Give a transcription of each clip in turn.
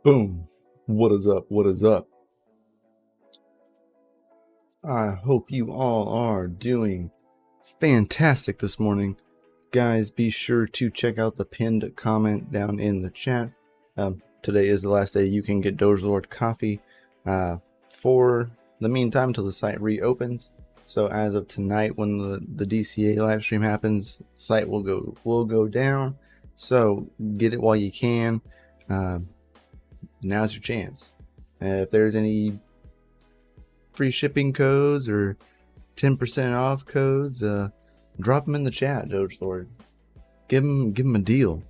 Boom. What is up? What is up? I hope you all are doing fantastic this morning. Guys, be sure to check out the pinned comment down in the chat. Today is the last day you can get Doge Lord coffee for the meantime until the site reopens. So as of tonight, when the DCA live stream happens, the site will go down. So get it while you can. Now's your chance. If there's any free shipping codes or 10% off codes, drop them in the chat, Doge Lord. Give them a deal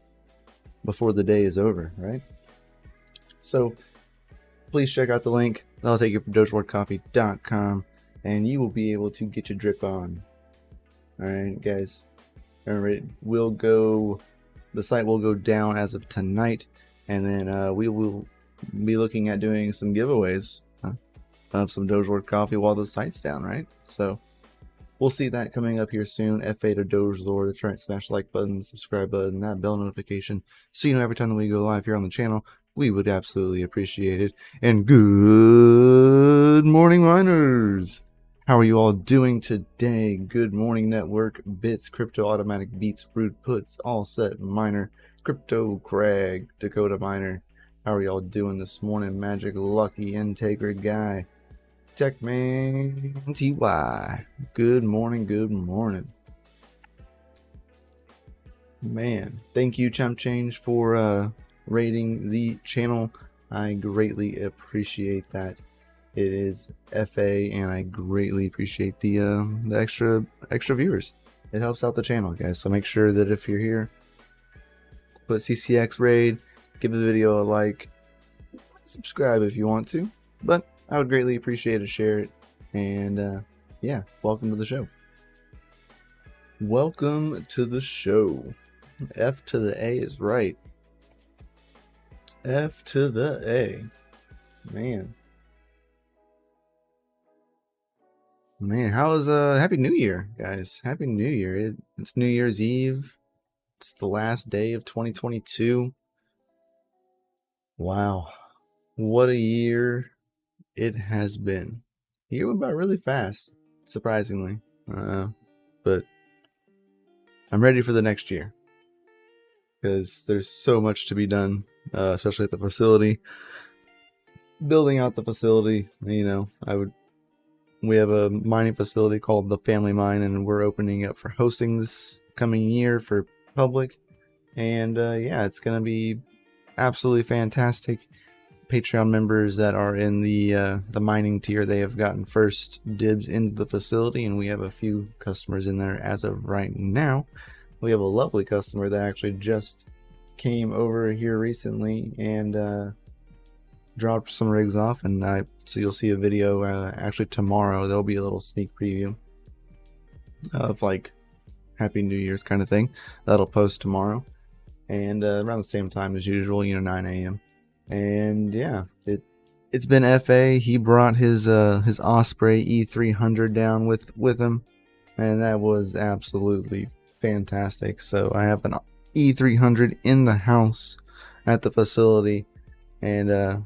before the day is over, right? So please check out the link. That'll take you to dogelordcoffee.com and you will be able to get your drip on. All right, guys. Remember, the site will go down as of tonight, and then we will be looking at doing some giveaways of some Doge Lord coffee while the site's down, right? So we'll see that coming up here soon. FA to Doge Lord. That's right. Smash the like button, subscribe button, that bell notification, so you know every time that we go live here on the channel. We would absolutely appreciate it. And good morning, miners. How are you all doing today? Good morning, network, bits, crypto, automatic beats, root puts, all set, miner, crypto, Craig, Dakota miner. How are y'all doing this morning? Magic, Lucky, Integra Guy, Techman, TY. Good morning, good morning. Man, thank you, Chump Change, for rating the channel. I greatly appreciate that. It is FA, and I greatly appreciate the extra viewers. It helps out the channel, guys. So make sure that if you're here, put CCX raid, give the video a like, subscribe if you want to. But I would greatly appreciate it. Share it, and yeah, welcome to the show. Welcome to the show. F to the A is right. F to the A, man. Man, how is Happy New Year, guys. Happy New Year. It's New Year's Eve. It's the last day of 2022. Wow. What a year it has been. The year went by really fast, surprisingly. But I'm ready for the next year, because there's so much to be done, especially at the facility. Building out the facility, you know, we have a mining facility called the Family Mine, and we're opening up for hosting this coming year for public. And yeah, it's going to be absolutely fantastic. Patreon members that are in the mining tier, they have gotten first dibs into the facility, and we have a few customers in there as of right now. We have a lovely customer that actually just came over here recently and dropped some rigs off, and so you'll see a video actually tomorrow. There'll be a little sneak preview of like Happy New Year's kind of thing that'll post tomorrow, and around the same time as usual, 9 a.m. And yeah, it's been FA. He brought his Osprey E300 down with him, and that was absolutely fantastic. So I have an E300 in the house at the facility, and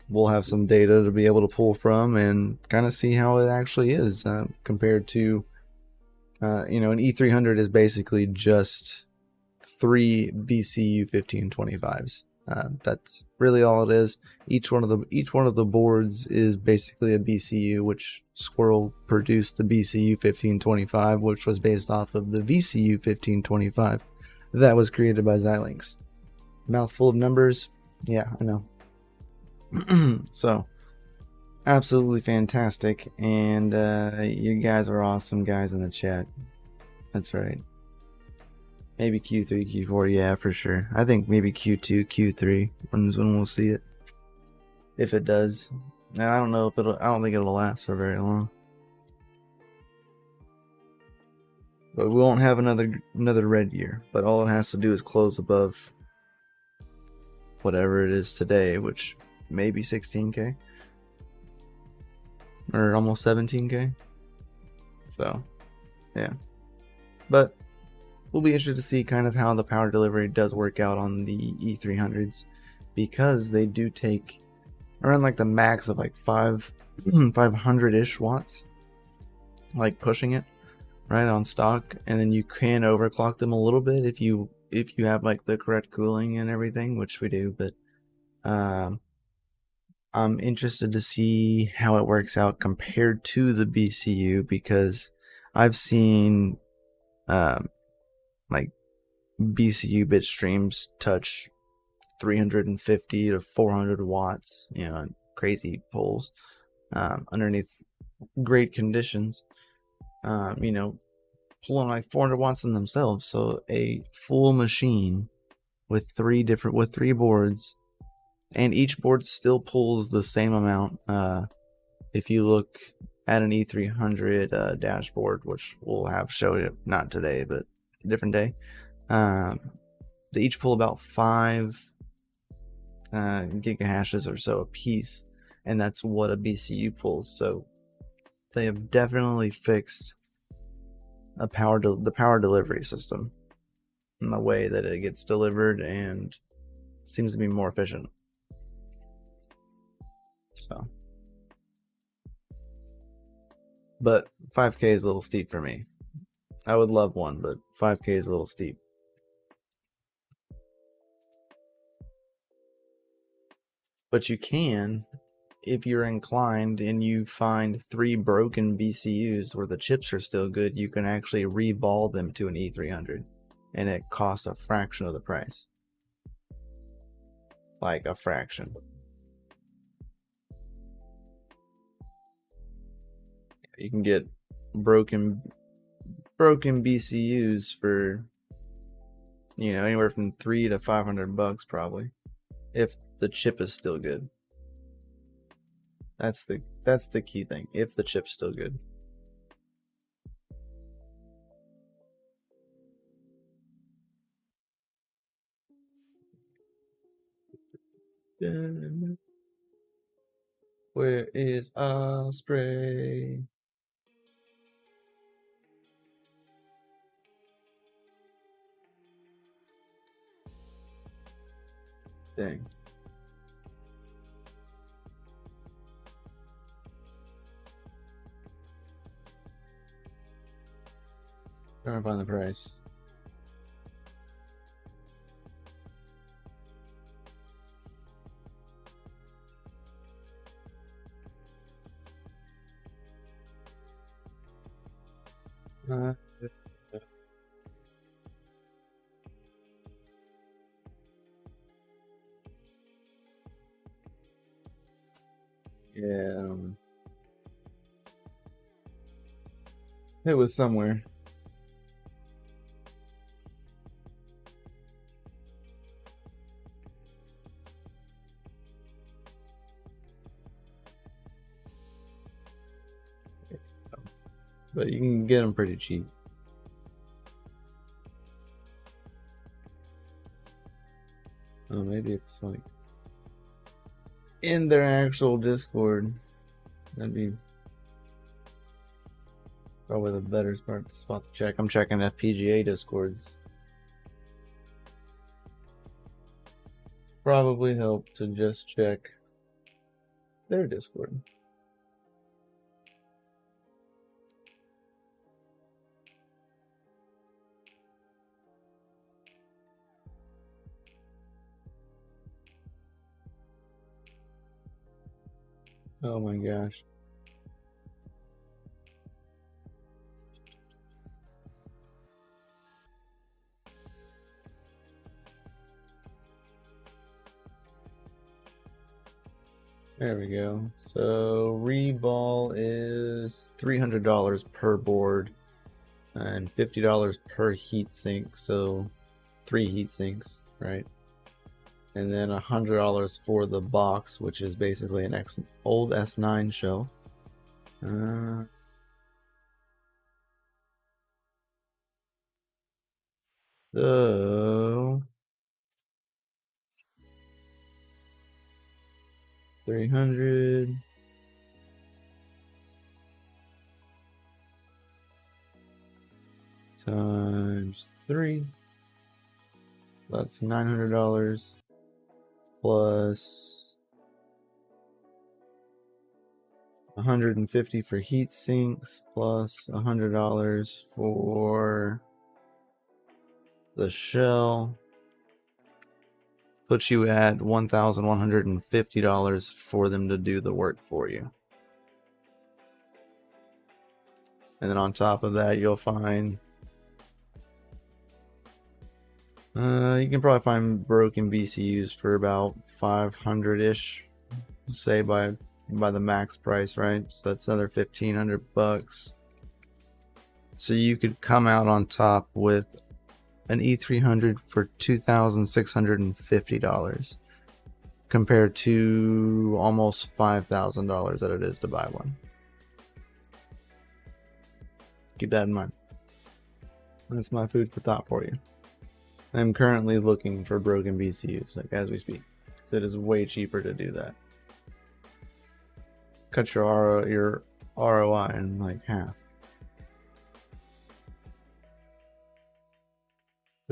we'll have some data to be able to pull from and kind of see how it actually is compared to an E300 is basically just 3 BCU 1525s. That's really all it is. Each one of the boards is basically a BCU, which Squirrel produced the BCU 1525, which was based off of the VCU 1525 that was created by Xilinx. Mouthful of numbers, yeah, I know. So absolutely fantastic, and you guys are awesome guys in the chat. That's right. Maybe Q3, Q4, yeah, for sure. I think maybe Q2, Q3 when we'll see it, if it does. Now I don't know if I don't think it'll last for very long, but we won't have another red year. But all it has to do is close above whatever it is today, which maybe 16K or almost 17K. So yeah, but we'll be interested to see kind of how the power delivery does work out on the E300s. because they do take around like the max of like 500-ish watts, like pushing it right on stock, and then you can overclock them a little bit if you have like the correct cooling and everything, which we do. But I'm interested to see how it works out compared to the BCU, because I've seen like BCU bit streams touch 350 to 400 watts, crazy pulls underneath great conditions, pulling like 400 watts in themselves. So a full machine with three boards, and each board still pulls the same amount. If you look at an E300 dashboard, which we'll have show you, not today, but a different day, they each pull about 5 gigahashes or so a piece, and that's what a BCU pulls. So they have definitely fixed the power delivery system and the way that it gets delivered, and seems to be more efficient. So, but 5K is a little steep for me. I would love one, but 5K is a little steep. But you can, if you're inclined and you find 3 broken BCUs where the chips are still good, you can actually reball them to an E300, and it costs a fraction of the price. Like a fraction. You can get broken BCUs for anywhere from $300 to $500 probably, if the chip is still good. That's the key thing, if the chip's still good. Where is Osprey? Dang. Trying to find the price. Yeah, it was somewhere. But you can get them pretty cheap. Oh, maybe it's like in their actual Discord. That'd be probably the better spot to check. I'm checking FPGA Discords. Probably help to just check their Discord. Oh my gosh. There we go. So reball is $300 per board and $50 per heat sink. So 3 heat sinks, right? And then $100 for the box, which is basically an old S9 shell. So 300 times 3. That's $900. plus 150 for heat sinks, plus $100 for the shell. Puts you at $1,150 for them to do the work for you. And then on top of that, you'll find you can probably find broken BCUs for about 500-ish, say by the max price, right? So that's another 1,500 bucks. So you could come out on top with an E300 for $2,650 compared to almost $5,000 that it is to buy one. Keep that in mind. That's my food for thought for you. I'm currently looking for broken BCUs, like as we speak, because it is way cheaper to do that. Cut your ROI in like half.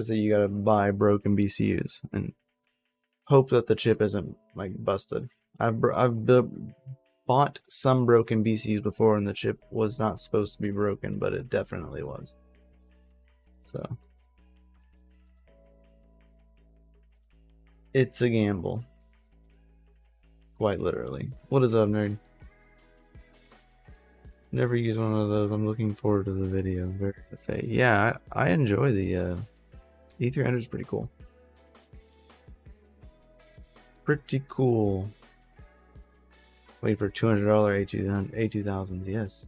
So you gotta buy broken BCUs and hope that the chip isn't like busted. I've bought some broken BCUs before, and the chip was not supposed to be broken, but it definitely was. So it's a gamble, quite literally. What is up, nerd? Never used one of those. I'm looking forward to the video. Yeah, I enjoy the E300. Is pretty cool. Pretty cool. Wait for $200 A2000s. Yes.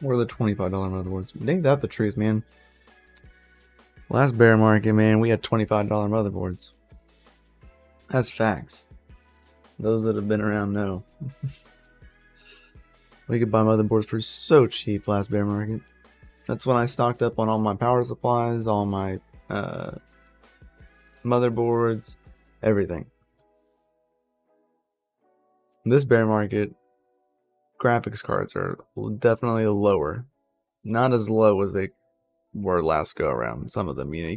Or the $25 motherboards. Ain't that the truth, man? Last bear market, man, we had $25 motherboards. That's facts. Those that have been around know. We could buy motherboards for so cheap last bear market. That's when I stocked up on all my power supplies, all my motherboards, everything. This bear market, graphics cards are definitely lower. Not as low as they were last go around. Some of them, you know,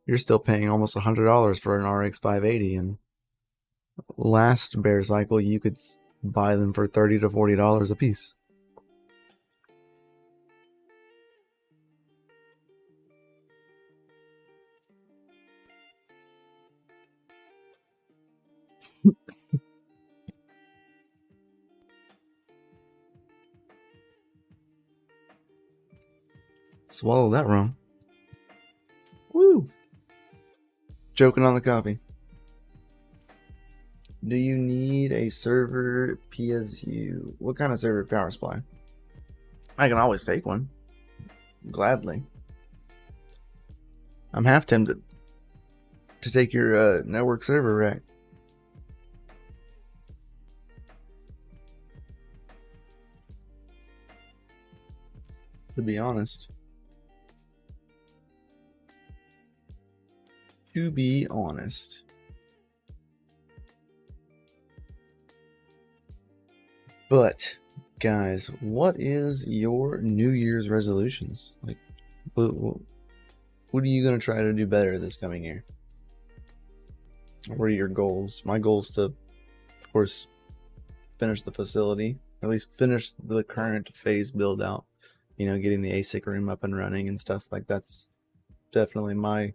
you're still paying almost $100 for an RX 580, and last bear cycle you could buy them for $30 to $40 a piece. Swallow that wrong. Woo! Joking on the coffee. Do you need a server PSU? What kind of server power supply? I can always take one. Gladly. I'm half tempted to take your network server rack. To be honest. But, guys, what is your New Year's resolutions? Like, what are you going to try to do better this coming year? What are your goals? My goal is to, of course, finish the facility, or at least finish the current phase build out. You know, getting the ASIC room up and running and stuff. Like, that's definitely my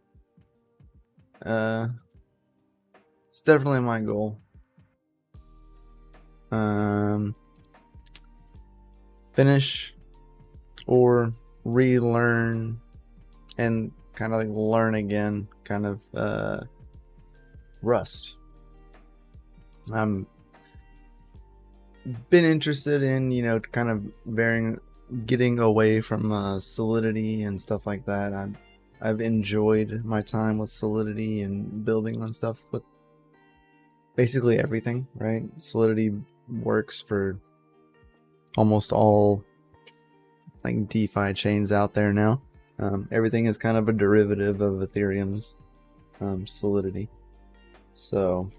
it's definitely my goal. Finish or relearn and kind of like learn again, kind of Rust. I'm been interested in, you know, kind of getting away from Solidity and stuff like that. I've enjoyed my time with Solidity and building on stuff with basically everything, right? Solidity works for almost all like DeFi chains out there now. Everything is kind of a derivative of Ethereum's Solidity. So,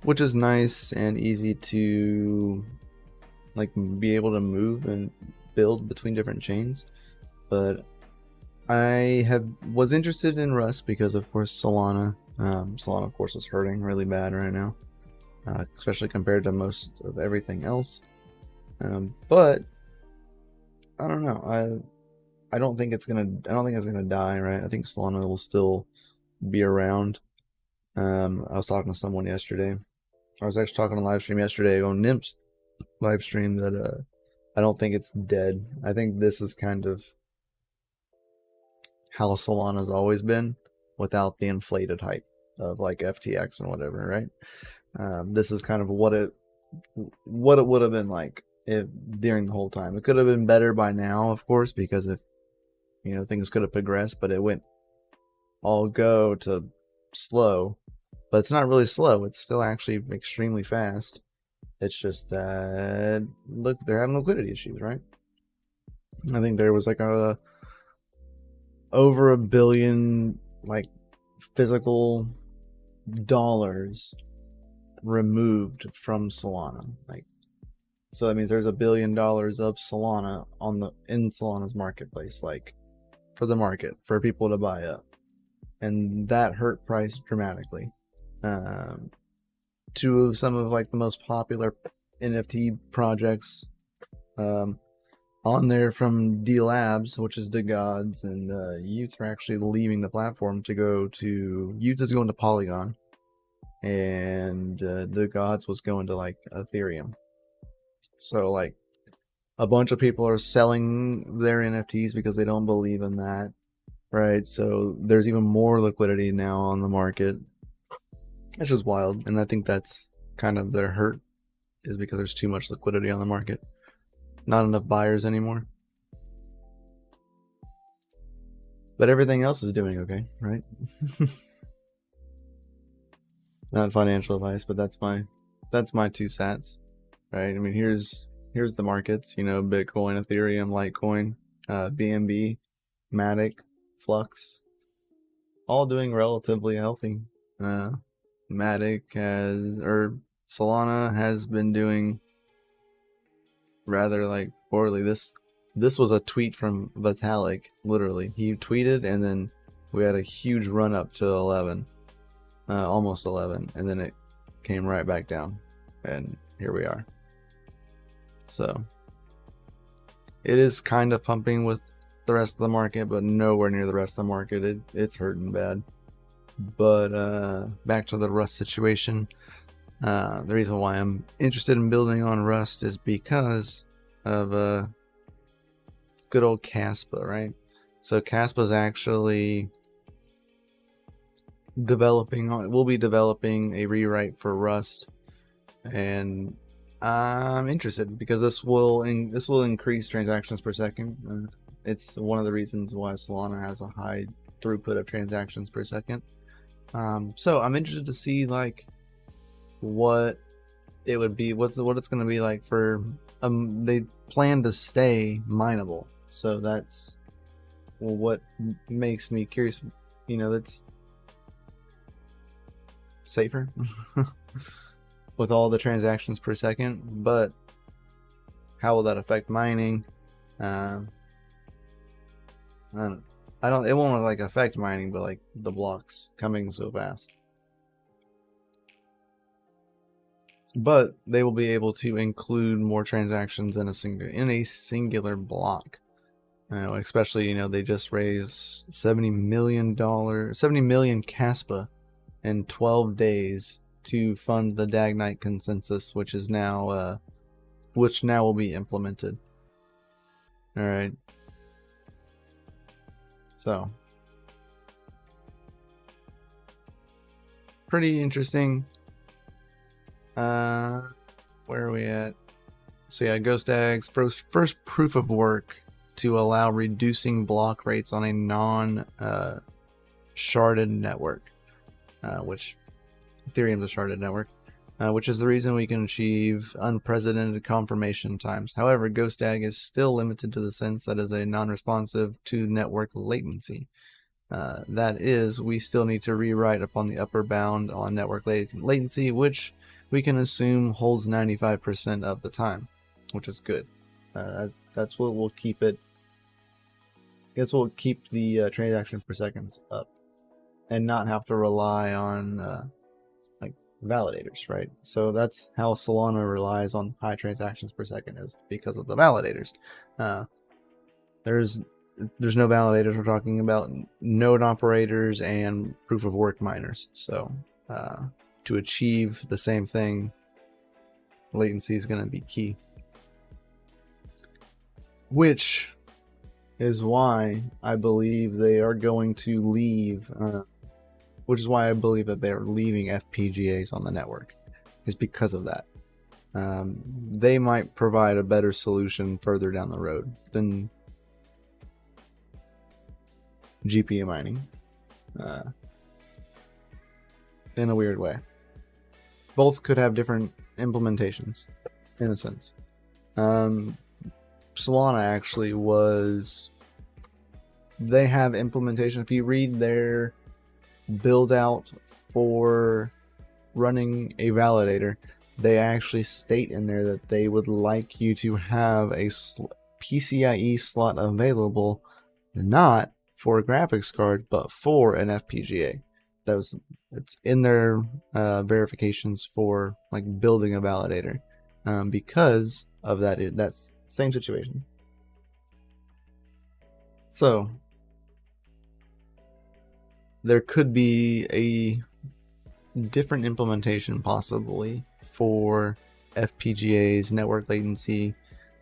which is nice and easy to like be able to move and build between different chains. But was interested in Rust because, of course, Solana. Solana, of course, is hurting really bad right now, especially compared to most of everything else. But I don't know. I don't think it's gonna die, right? I think Solana will still be around. I was talking to someone yesterday. I was actually talking on a live stream yesterday on Nimp's live stream that I don't think it's dead. I think this is kind of how Solana's always been, without the inflated hype of like FTX and whatever, right? This is kind of what it would have been like if during the whole time. It could have been better by now, of course, because if things could have progressed, but it went all go to slow. But it's not really slow. It's still actually extremely fast. It's just that look, they're having liquidity issues, right? I think there was like over $1 billion like physical dollars removed from Solana. Like, so that means there's $1 billion of Solana in Solana's marketplace, like for the market, for people to buy up, and that hurt price dramatically. Two of some of like the most popular NFT projects on there from D Labs, which is the Gods, and Utes are actually leaving the platform to go to Utes is going to Polygon, and the Gods was going to like Ethereum. So like a bunch of people are selling their NFTs because they don't believe in that, right? So there's even more liquidity now on the market. It's just wild, and I think that's kind of their hurt, is because there's too much liquidity on the market. Not enough buyers anymore. But everything else is doing okay, right? Not financial advice, but that's my 2 cents, right? I mean, here's the markets, Bitcoin, Ethereum, Litecoin, BNB, Matic, Flux, all doing relatively healthy. Solana has been doing rather like poorly. This was a tweet from Vitalik, literally. He tweeted, and then we had a huge run up to 11, almost 11, and then it came right back down, and here we are. So it is kind of pumping with the rest of the market, but nowhere near the rest of the market. It's hurting bad. But back to the Rust situation. The reason why I'm interested in building on Rust is because of good old Caspa, right? So Caspa is actually we'll be developing a rewrite for Rust, and I'm interested because this will increase transactions per second. It's one of the reasons why Solana has a high throughput of transactions per second. So I'm interested to see like what it would be, what it's going to be like for they plan to stay mineable, so that's what makes me curious. That's safer with all the transactions per second, but how will that affect mining? It won't like affect mining, but like the blocks coming so fast. But they will be able to include more transactions in a singular block. Especially, they just raised $70 million Caspa in 12 days to fund the Dagnite consensus, which now will be implemented. All right. So, pretty interesting. Where are we at? So yeah, GhostAg's first proof of work to allow reducing block rates on a non-sharded network, which Ethereum's a sharded network, which is the reason we can achieve unprecedented confirmation times. However, GhostAg is still limited to the sense that is a non-responsive to network latency. That is, we still need to rewrite upon the upper bound on network latency, which we can assume holds 95% of the time, which is good. That's what will keep it This will keep the transaction per second up and not have to rely on like validators, right? So that's how Solana relies on high transactions per second, is because of the validators. There's no validators. We're talking about node operators and proof of work miners. So to achieve the same thing, latency is going to be key, which is why I believe they are going to leave, which is why I believe that they're leaving FPGAs on the network, is because of that. They might provide a better solution further down the road than GPU mining, in a weird way. Both could have different implementations, in a sense. Solana actually they have implementation. If you read their build out for running a validator, they actually state in there that they would like you to have a PCIe slot available, not for a graphics card, but for an FPGA. It's in their verifications for like building a validator, because of that's same situation. So there could be a different implementation possibly for FPGAs, network latency,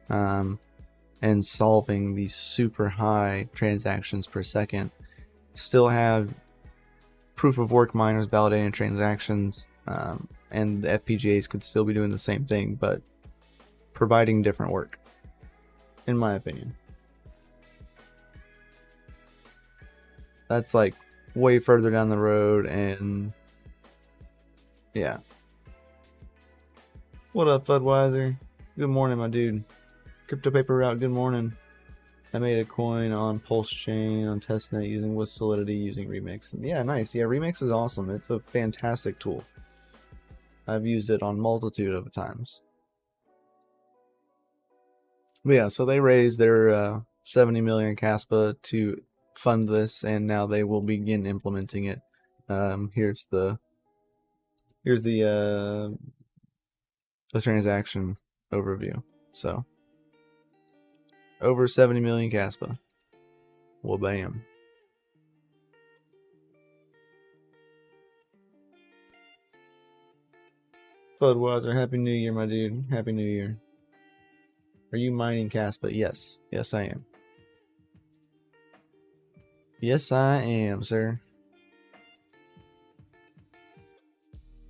and solving these super high transactions per second. Still have proof of work miners validating transactions, and the FPGAs could still be doing the same thing, but providing different work, in my opinion. That's like way further down the road, and yeah. What up, Fudweiser? Good morning, my dude. Crypto Paper Route, good morning. I made a coin on Pulse Chain on testnet using with Solidity using Remix. Yeah, nice. Yeah, Remix is awesome. It's a fantastic tool. I've used it on multitude of times. But yeah, so they raised their 70 million Caspa to fund this, and now they will begin implementing it. Here's the transaction overview. So over 70 million Caspa. Well, bam. Budweiser, Happy New Year, my dude. Happy New Year. Are you mining Caspa? Yes. Yes, I am. Yes, I am, sir.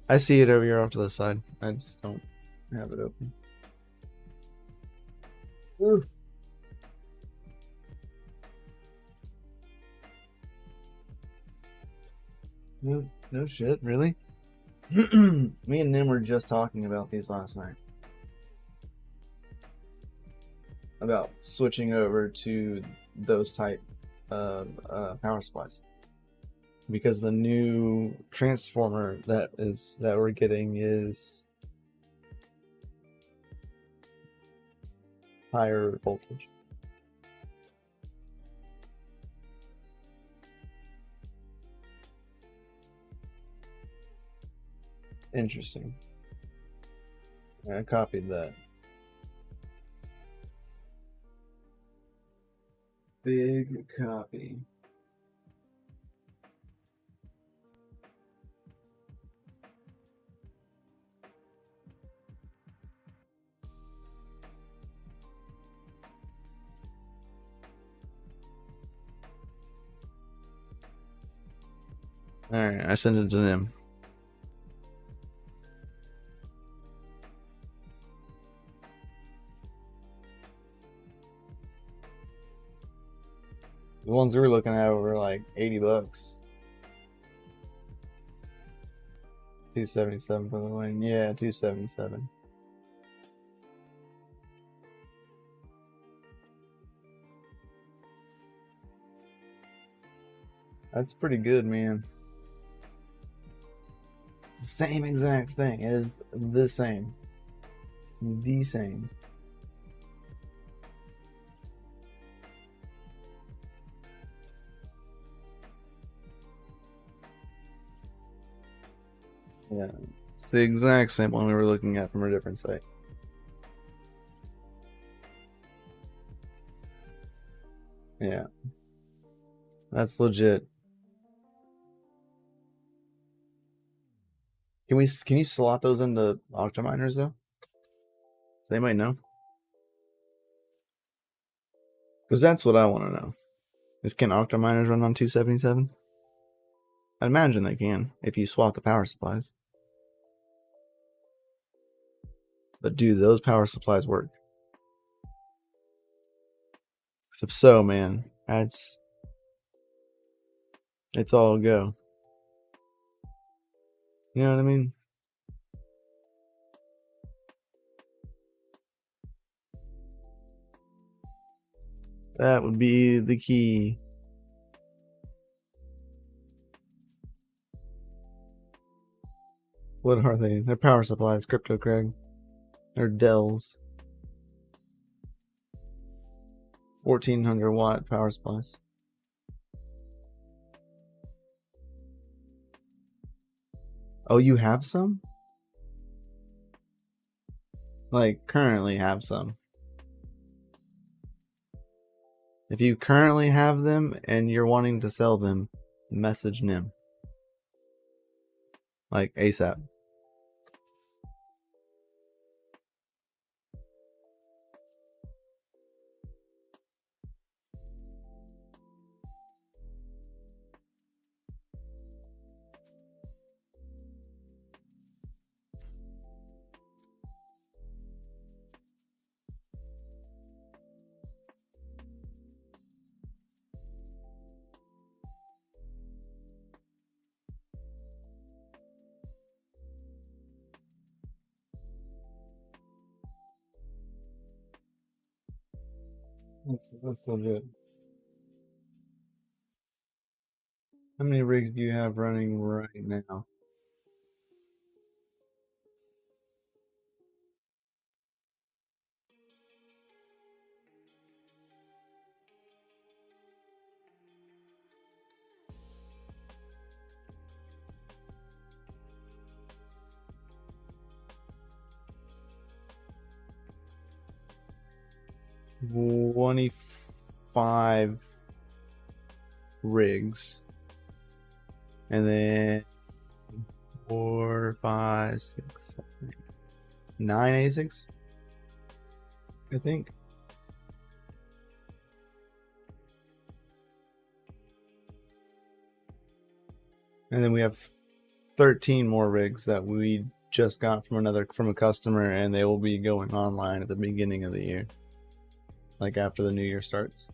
I see it over here off to the side. I just don't have it open. Ooh. No shit, really? Me and Nim were just talking about these last night. About switching over to those type of power supplies, because the new transformer that we're getting is higher voltage. Interesting. I copied that. Big copy. Alright, I sent it to them. The ones we were looking at were like $80. 277 for the win. Yeah, 277. That's pretty good, man. The same exact thing. It is the same. The same. Yeah, it's the exact same one we were looking at from a different site. Yeah, that's legit. Can you slot those into Octaminers though? They might know. Because that's what I want to know. Can Octaminers run on 277? I imagine they can if you swap the power supplies. But do those power supplies work? If so, man, it's all go. You know what I mean? That would be the key. What are they? They're power supplies, Crypto Craig. They're Dells. 1400 watt power supplies. Oh, you have some? Like, currently have some. If you currently have them and you're wanting to sell them, message Nim. Like, ASAP. That's legit. How many rigs do you have running right now? $25 rigs. And then 4, 5, 6, 7, 9 ASICs, I think. And then we have 13 more rigs that we just got from a customer, and they will be going online at the beginning of the year, like after the new year starts.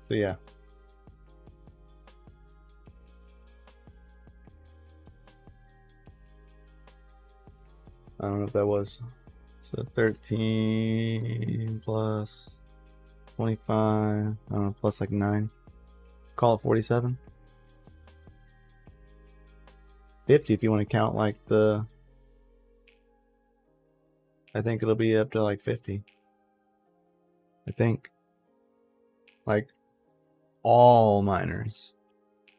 So yeah. I don't know if that was. So 13 plus 25, I don't know, plus like 9. Call it 47. 50 if you want to count like I think it'll be up to like 50. I think. Like all miners.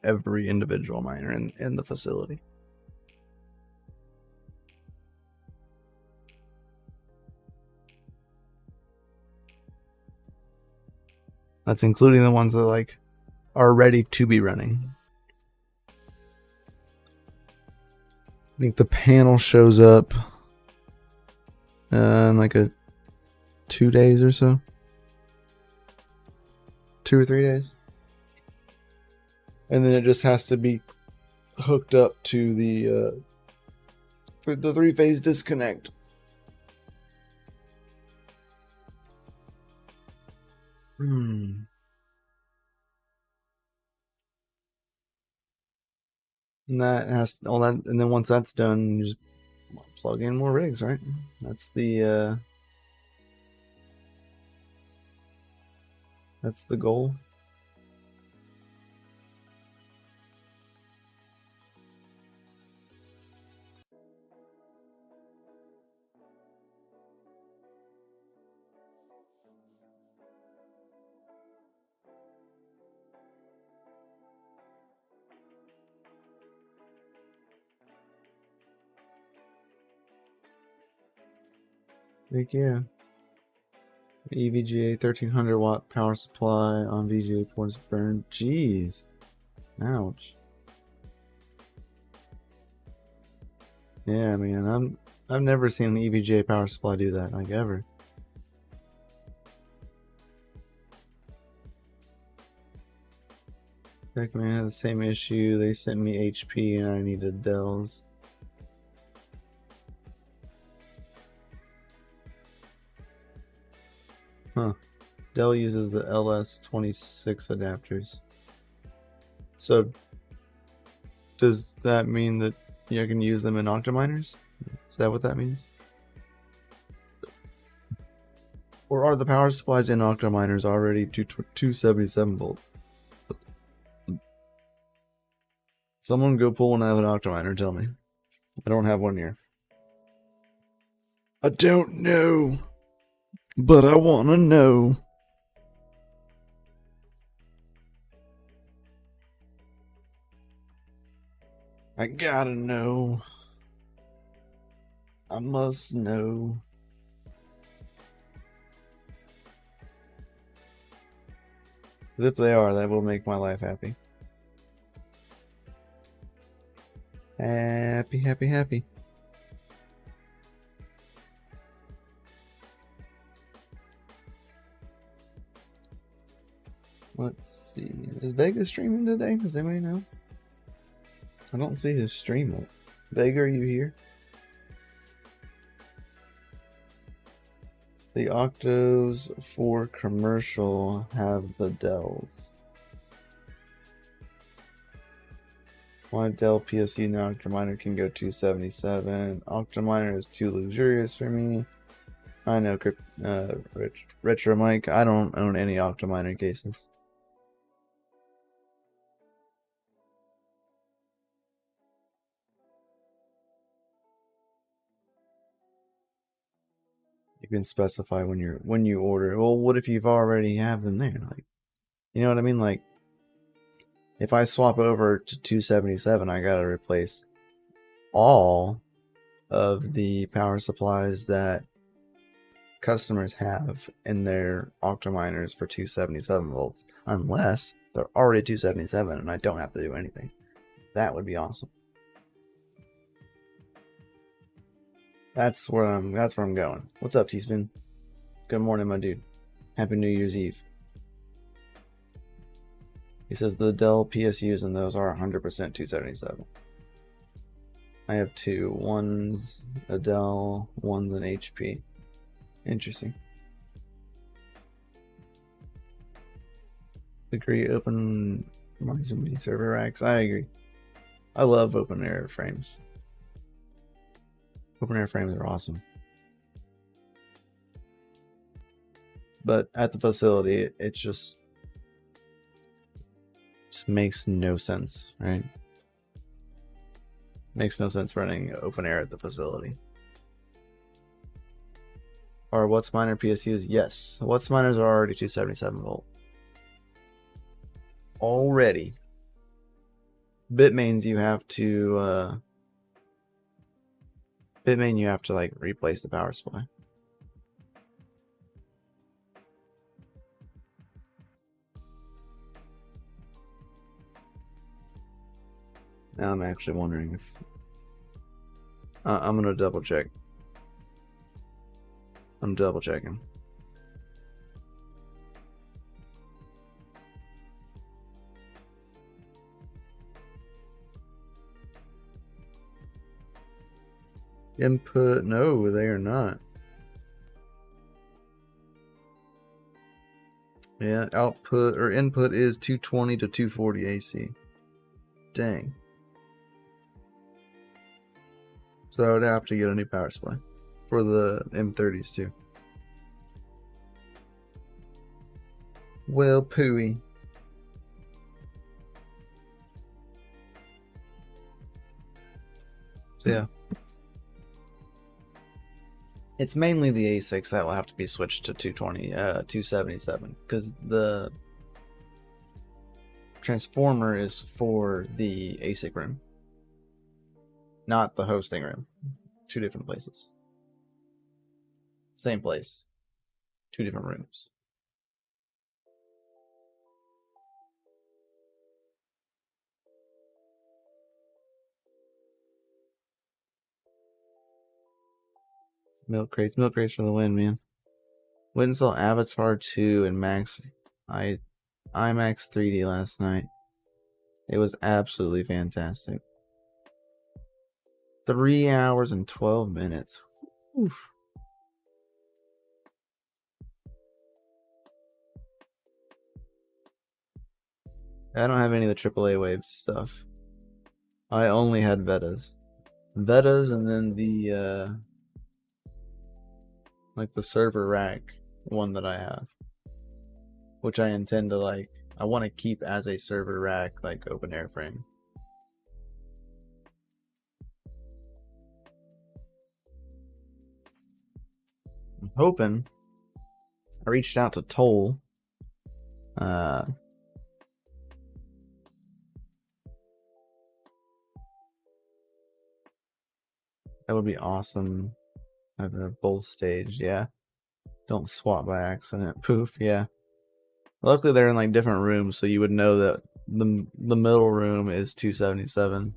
Every individual miner in the facility. That's including the ones that like are ready to be running. I think the panel shows up in like 2 days or so. 2 or 3 days. And then it just has to be hooked up to the 3-phase disconnect. And that has all that, and then once that's done, you just plug in more rigs, right? That's the goal. Heck yeah. EVGA 1300 watt power supply on VGA ports burned. Jeez. Ouch. Yeah, man, I've never seen an EVGA power supply do that, like ever. Heck, man, I had the same issue. They sent me HP and I needed Dell's. Huh. Dell uses the LS26 adapters. So, does that mean that you can use them in Octaminers? Is that what that means? Or are the power supplies in Octaminers already 277 volt? Someone go pull one out of an Octaminer, tell me. I don't have one here. I don't know, but I want to know. I gotta know. I must know. If they are, that will make my life happy. Happy, happy, happy. Let's see. Is Vega streaming today? Does anybody know? I don't see his stream up. Vega, are you here? The Octos for commercial have the Dells. My Dell PSU now Octaminer can go 277. Octaminer is too luxurious for me. I know, Retro Mike. I don't own any Octaminer cases. You can specify when you order. Well, what if you've already have them there? Like, you know what I mean? Like, if I swap over to 277, I gotta replace all of the power supplies that customers have in their Octaminers for 277 volts, unless they're already 277 and I don't have to do anything. That would be awesome. That's where I'm going. What's up, T-Spin? Good morning, my dude. Happy New Year's Eve. He says the Dell PSUs and those are 100% 277. I have two. One's a Dell, one's an HP. Interesting. Agree, open reminds me of server racks. I agree. I love open air frames. Open air frames are awesome. But at the facility, it just makes no sense, right? Makes no sense running open air at the facility. Are WhatsMiner PSUs? Yes. WhatsMiners are already 277 volt. Already. Bitmains you have to Bitmain you have to like replace the power supply. Now I'm actually wondering if I'm gonna double check. I'm double checking. Input, no, they are not. Yeah, output or input is 220 to 240 AC. Dang. So I would have to get a new power supply for the M30s too. Well, pooey. So yeah. It's mainly the ASICs that will have to be switched to 277 because the transformer is for the ASIC room, not the hosting room. Two different places. Same place. 2 different rooms. Milk crates for the win, man. Went and saw Avatar 2 and IMAX 3D last night. It was absolutely fantastic. 3 hours and 12 minutes. Oof. I don't have any of the AAA wave stuff. I only had Vetas. Vetas and then the like the server rack one that I have. Which I intend to I want to keep as a server rack, like open airframe. I'm hoping. I reached out to Toll. That would be awesome. Having a both stage, yeah. Don't swap by accident. Poof, yeah. Luckily they're in like different rooms, so you would know that the middle room is 277.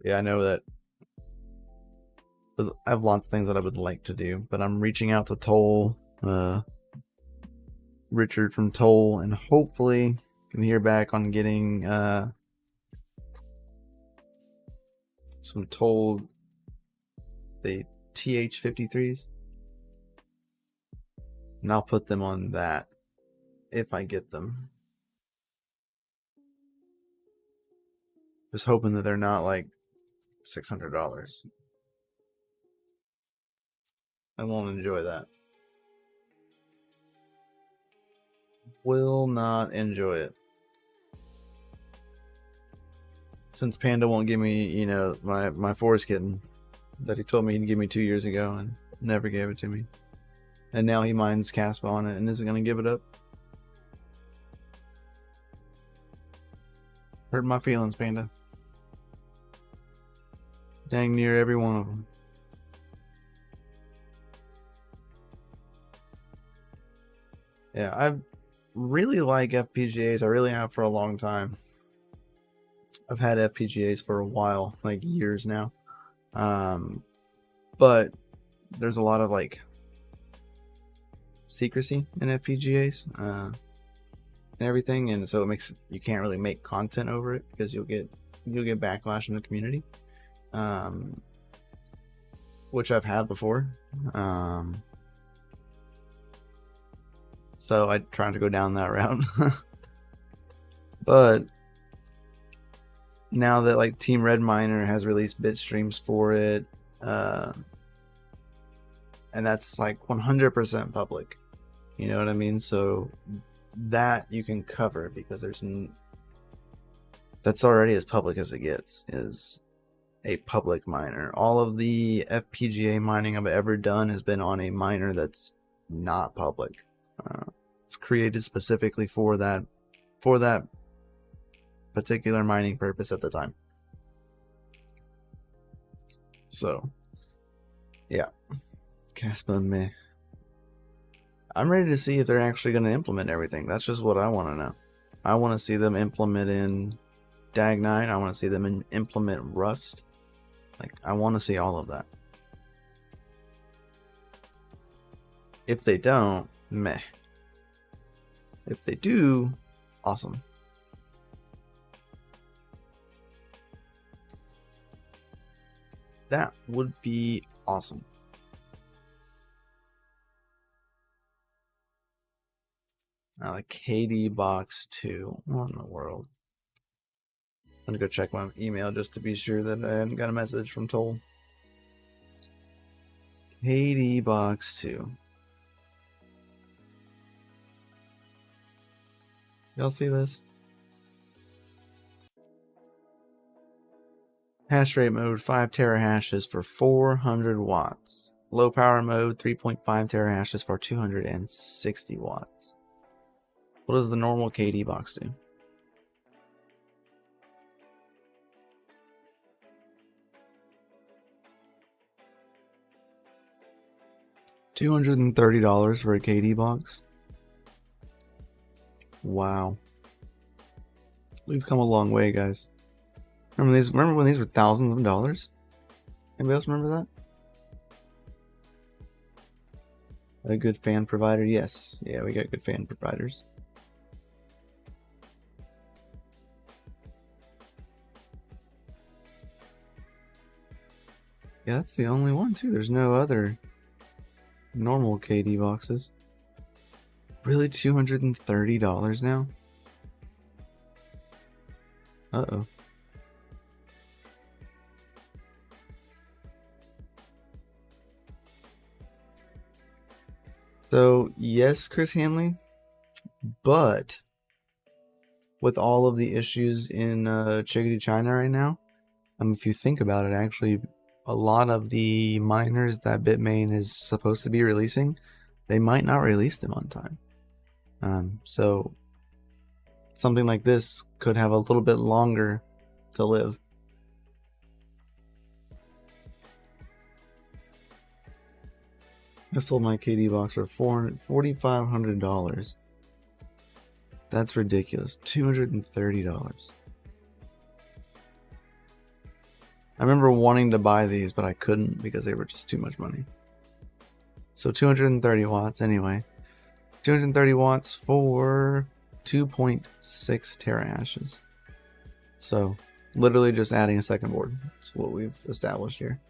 Yeah, I know that. I have lots of things that I would like to do, but I'm reaching out to Toll, Richard from Toll, and hopefully can hear back on getting some Toll, the TH53s, and I'll put them on that if I get them. Just hoping that they're not like $600. I won't enjoy that. Will not enjoy it. Since Panda won't give me, you know, my forest kitten that he told me he'd give me 2 years ago and never gave it to me. And now he mines Caspa on it and isn't going to give it up. Hurt my feelings, Panda. Dang near every one of them. Yeah, I really like FPGAs. I really have for a long time. I've had FPGAs for a while, like years now. But there's a lot of like secrecy in FPGAs and everything, and so it makes you can't really make content over it because you'll get backlash in the community, which I've had before. So I try to go down that route. But now that like Team Red Miner has released bit streams for it, and that's like 100% public, you know what I mean? So that you can cover because that's already as public as it gets, is a public miner. All of the FPGA mining I've ever done has been on a miner that's not public. It's created specifically for that particular mining purpose at the time. So yeah, Caspa meh. I'm ready to see if they're actually going to implement everything. That's just what I want to know. I want to see them implement in Dag9. I want to see them implement Rust. Like, I want to see all of that. If they don't, meh. If they do, awesome. That would be awesome. Now a KD box 2. What in the world? I'm gonna go check my email just to be sure that I haven't got a message from Toll. KD box 2. Y'all see this? Hash rate mode 5 terahashes for 400 watts. Low power mode 3.5 terahashes for 260 watts. What does the normal KD box do? $230 for a KD box. Wow. We've come a long way, guys. Remember when these were thousands of dollars? Anybody else remember that? A good fan provider? Yes. Yeah, we got good fan providers. Yeah, that's the only one too. There's no other normal KD boxes. Really, $230 now? Uh-oh. So, yes, Chris Hanley, but with all of the issues in Chickadee, China right now, if you think about it, actually, a lot of the miners that Bitmain is supposed to be releasing, they might not release them on time. So something like this could have a little bit longer to live. I sold my KD box for $4,500. That's ridiculous. $230. I remember wanting to buy these, but I couldn't because they were just too much money. So 230 watts anyway. 230 watts for 2.6 terahashes. So literally just adding a second board. That's what we've established here.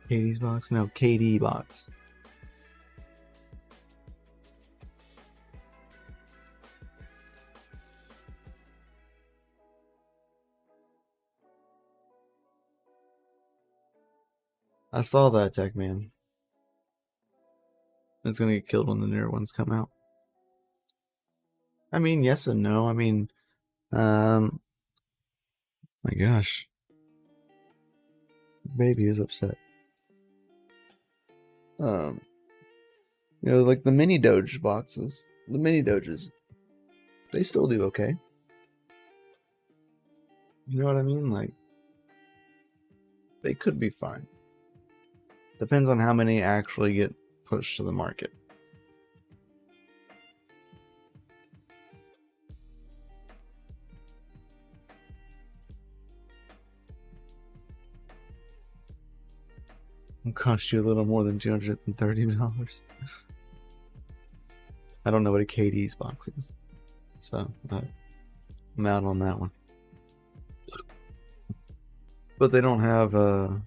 KD's box? No, KD box. I saw that, Tech Man. It's gonna get killed when the newer ones come out. I mean, yes and no. I mean, my gosh. Baby is upset. You know, like the mini Doge boxes, the mini Doges, they still do okay. You know what I mean? Like, they could be fine. Depends on how many actually get pushed to the market. It'll cost you a little more than $230. I don't know what a KD's box is, so I'm out on that one. But they don't have oh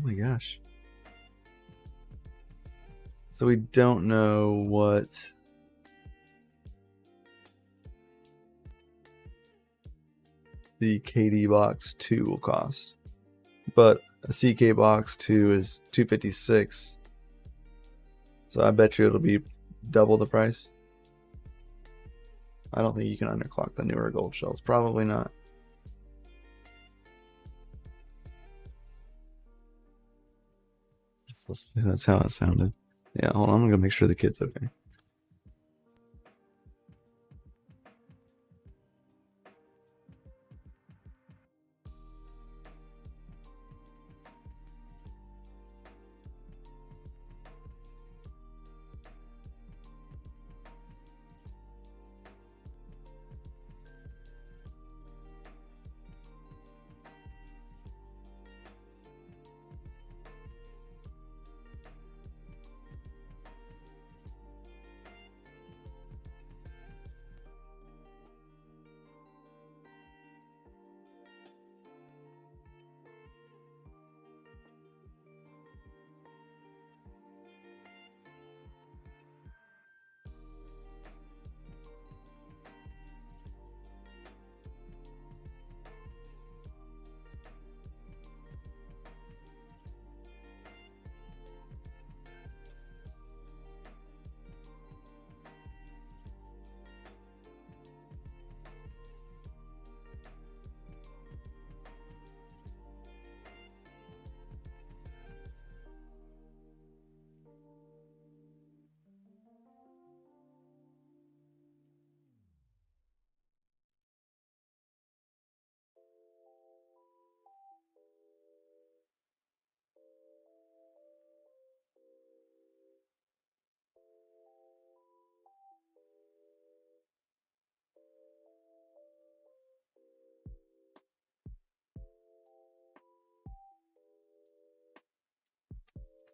my gosh. So we don't know what the KD box 2 will cost. But a CK box 2 is $256. So I bet you it'll be double the price. I don't think you can underclock the newer gold shells. Probably not. That's how it sounded. Yeah, hold on. I'm gonna make sure the kid's okay.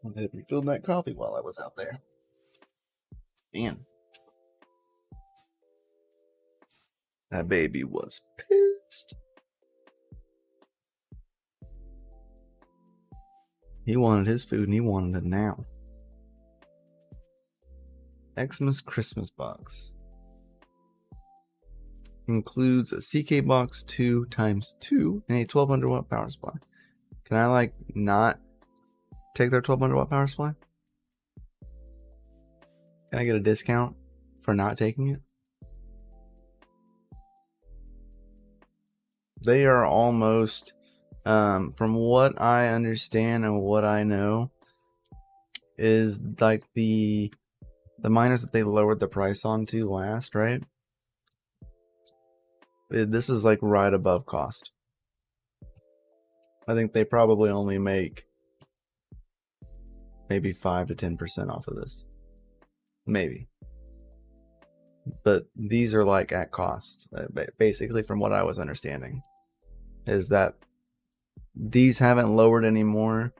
I had refilled that coffee while I was out there. Damn. That baby was pissed. He wanted his food and he wanted it now. Xmas Christmas box. Includes a CK box 2x2 and a 1200 watt power supply. Can I like not take their 1200 watt power supply? Can I get a discount for not taking it? They are almost, from what I understand and what I know, is like the miners that they lowered the price on to last, right? This is like right above cost. I think they probably only make maybe 5 to 10% off of this. Maybe. But these are like at cost. Basically, from what I was understanding, is that these haven't lowered anymore.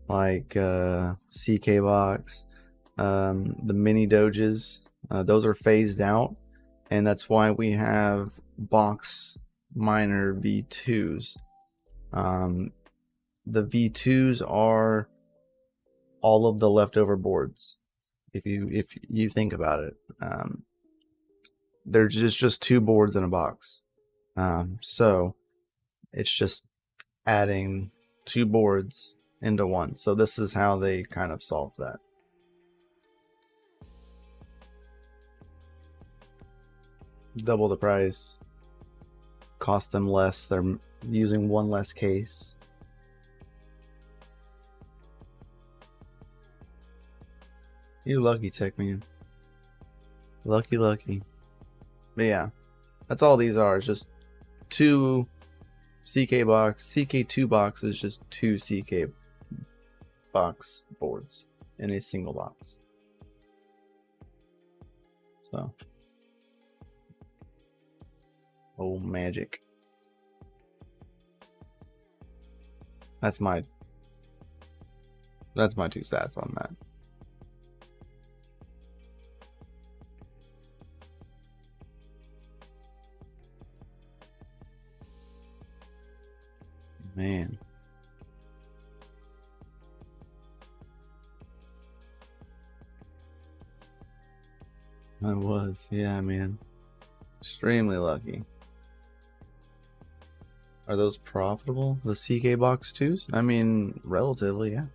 Like CK box, the mini doges, those are phased out. And that's why we have box miner V2s. The V2s are all of the leftover boards. If you think about it, they're just 2 boards in a box. So it's just adding 2 boards into one. So this is how they kind of solved that. Double the price, cost them less. They're using one less case. You lucky, tech man. Lucky. But yeah, that's all these are. It's just 2 CK box. CK2 box is just 2 CK box boards in a single box. So, oh magic. That's my 2 cents on that. Man. I was, yeah, man. Extremely lucky. Are those profitable? The CK box 2s? I mean, relatively, yeah.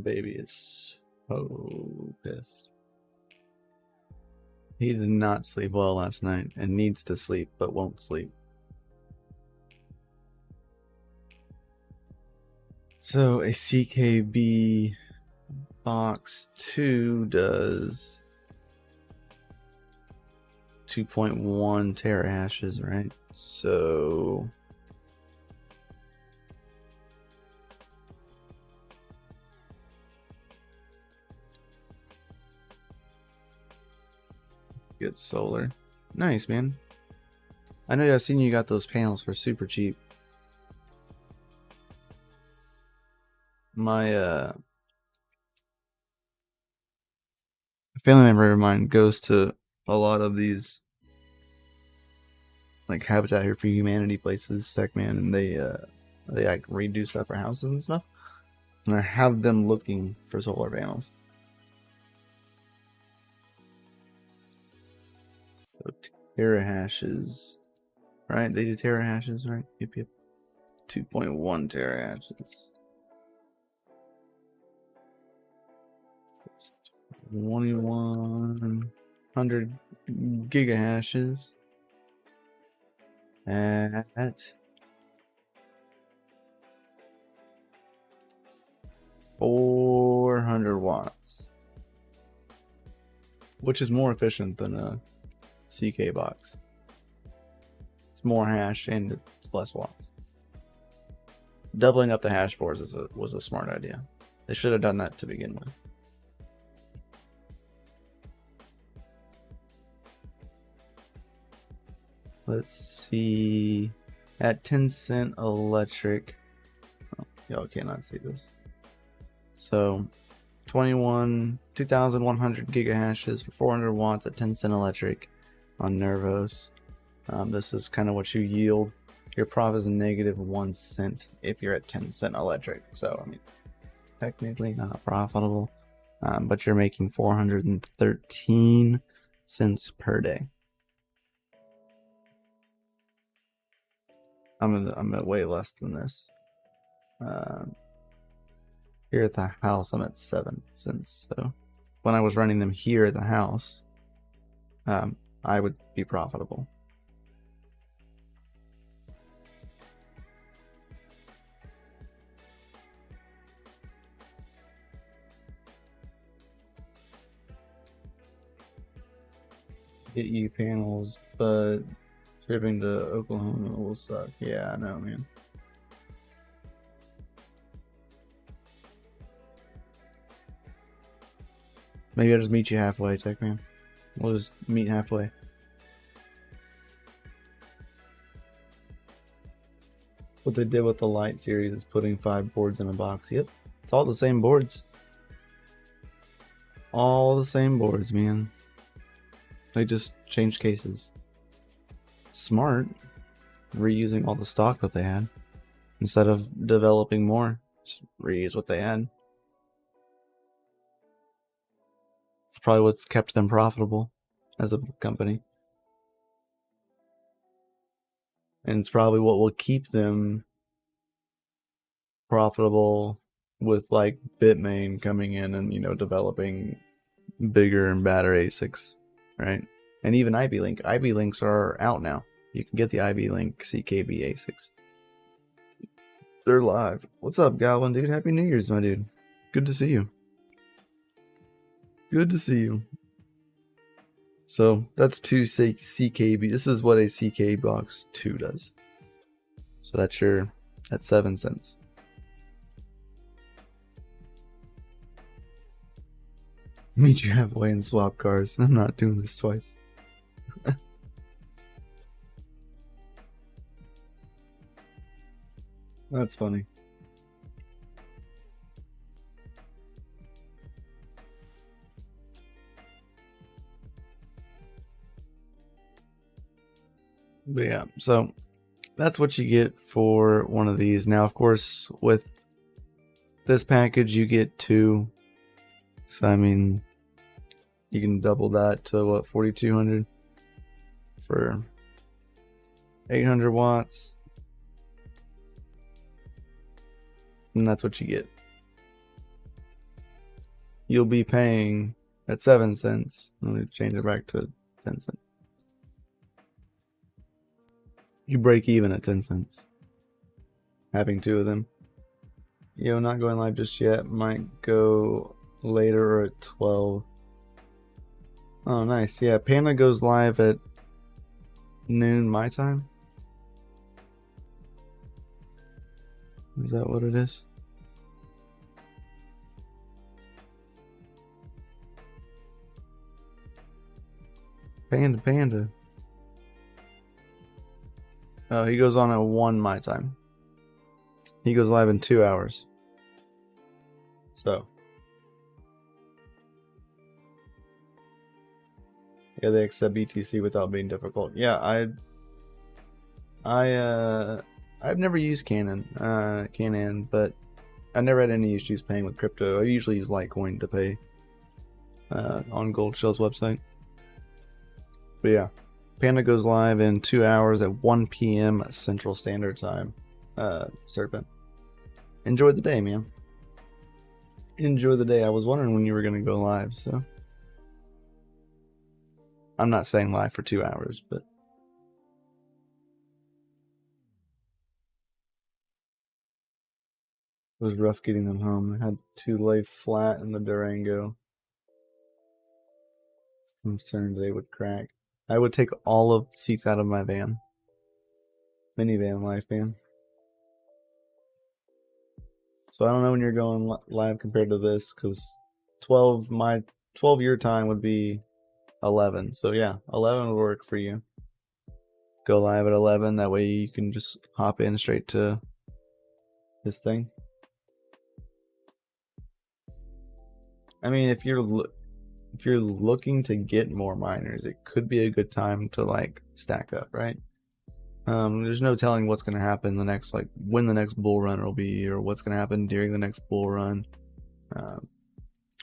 Baby is so pissed. He did not sleep well last night and needs to sleep but won't sleep. So a CKB box 2 does 2.1 terahashes, right? So good solar. Nice, man. I know I've seen you got those panels for super cheap. My family member of mine goes to a lot of these like Habitat here for Humanity places, tech man, and they like redo stuff for houses and stuff. And I have them looking for solar panels. So terahashes, right? They do terahashes, right? Yep. 2.1 terahashes. 2100 gigahashes at 400 watts, which is more efficient than a CK box. It's more hash and it's less watts. Doubling up the hash boards was a smart idea. They should have done that to begin with. Let's see. At 10-cent electric. Oh, y'all cannot see this. So 2,100 gigahashes for 400 watts at 10-cent electric on Nervos. This is kind of what you yield. Your profit is -1 cent if you're at 10-cent electric. So I mean, technically not profitable, but you're making 413 cents per day. I'm at way less than this. Here at the house, I'm at 7 cents. So when I was running them here at the house, I would be profitable. Get you panels, but shipping to Oklahoma will suck. Yeah, I know, man. Maybe I'll just meet you halfway, Tech Man. We'll just meet halfway. What they did with the Lite series is putting 5 boards in a box. Yep, it's all the same boards. All the same boards, man. They just changed cases. Smart. Reusing all the stock that they had. Instead of developing more, just reuse what they had. It's probably what's kept them profitable as a company. And it's probably what will keep them profitable with like Bitmain coming in and, you know, developing bigger and badder ASICs, right? And even Ivy Link. Ivy Links are out now. You can get the Ivy Link CKB ASICs. They're live. What's up, Goblin, dude? Happy New Year's, my dude. Good to see you. Good to see you. So that's 2 CKB. This is what a CK box 2 does. So that's at 7 cents. Meet you halfway and swap cars. I'm not doing this twice. That's funny. But yeah, so that's what you get for one of these. Now, of course, with this package, you get 2. So, I mean, you can double that to what, 4,200 for 800 watts. And that's what you get. You'll be paying at 7 cents. Let me change it back to 10 cents. You break even at 10 cents. Having 2 of them. Yo, not going live just yet. Might go later or at 12. Oh, nice. Yeah, Panda goes live at noon my time. Is that what it is? Panda. Oh, he goes on at 1 my time. He goes live in 2 hours. So. Yeah, they accept BTC without being difficult. Yeah, I've never used Canon, but I never had any issues paying with crypto. I usually use Litecoin to pay on Goldshell's website. But yeah, Panda goes live in 2 hours at 1 p.m. Central Standard Time. Serpent. Enjoy the day, man. Enjoy the day. I was wondering when you were going to go live, so. I'm not saying live for 2 hours, but. It was rough getting them home. I had to lay flat in the Durango. I'm concerned they would crack. I would take all of the seats out of my van. Minivan life, man. So I don't know when you're going live compared to this, because 12 your time would be 11. So yeah, 11 would work for you. go live at 11. That way you can just hop in straight to this thing. I mean, if you're looking to get more miners, it could be a good time to like stack up, right? There's no telling what's going to happen the next, like when the next bull run will be, or what's going to happen during the next bull run,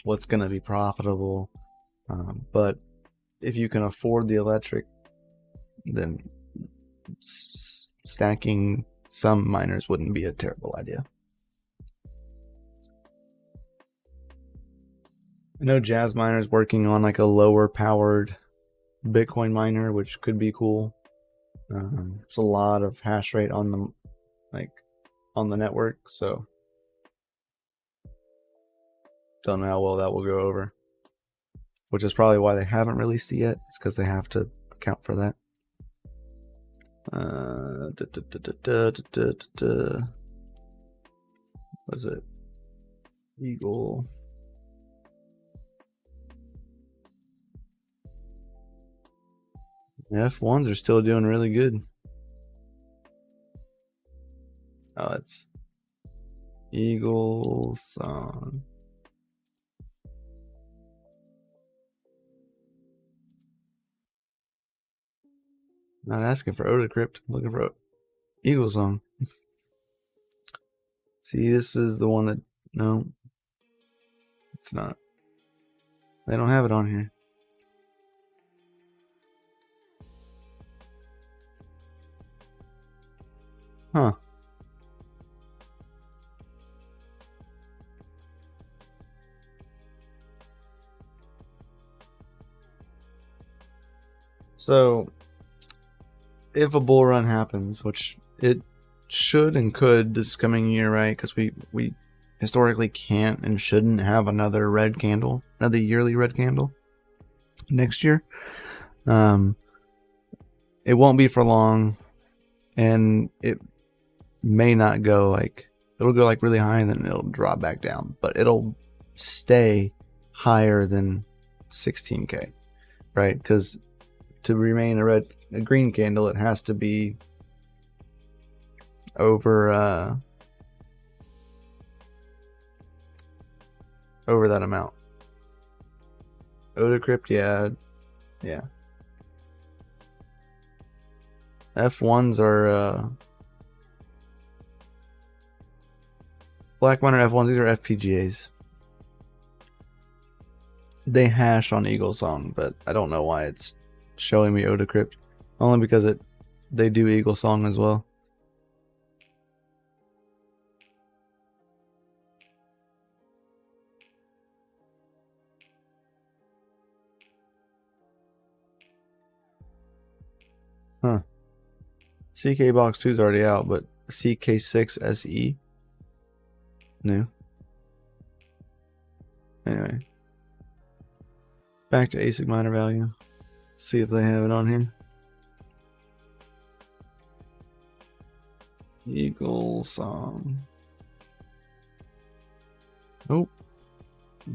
what's going to be profitable. But if you can afford the electric, then stacking some miners wouldn't be a terrible idea. I know Jazz Miner's working on like a lower powered Bitcoin miner, which could be cool. There's a lot of hash rate on the network, so don't know how well that will go over. Which is probably why they haven't released it yet. It's because they have to account for that. What is it? Eagle. F1s are still doing really good. Oh, it's Eagle Song. Not asking for Odacrypt, looking for Eagle Song. See, this is the one that, no, it's not. They don't have it on here. Huh. So, if a bull run happens, which it should and could this coming year, right? Because we historically can't and shouldn't have another red candle, another yearly red candle next year. It won't be for long, and it may not go like, it'll go like really high and then it'll drop back down, but it'll stay higher than 16K, right? Because to remain a green candle, it has to be over that amount. Odacrypt, yeah. F1s are Black Miner F1s. These are FPGAs. They hash on Eagle Song, but I don't know why it's showing me Odacrypt. Only because they do Eagle Song as well. Huh. CK Box 2 is already out, but CK6 SE? New. Anyway. Back to ASIC miner value. See if they have it on here. Eagle Song. Nope.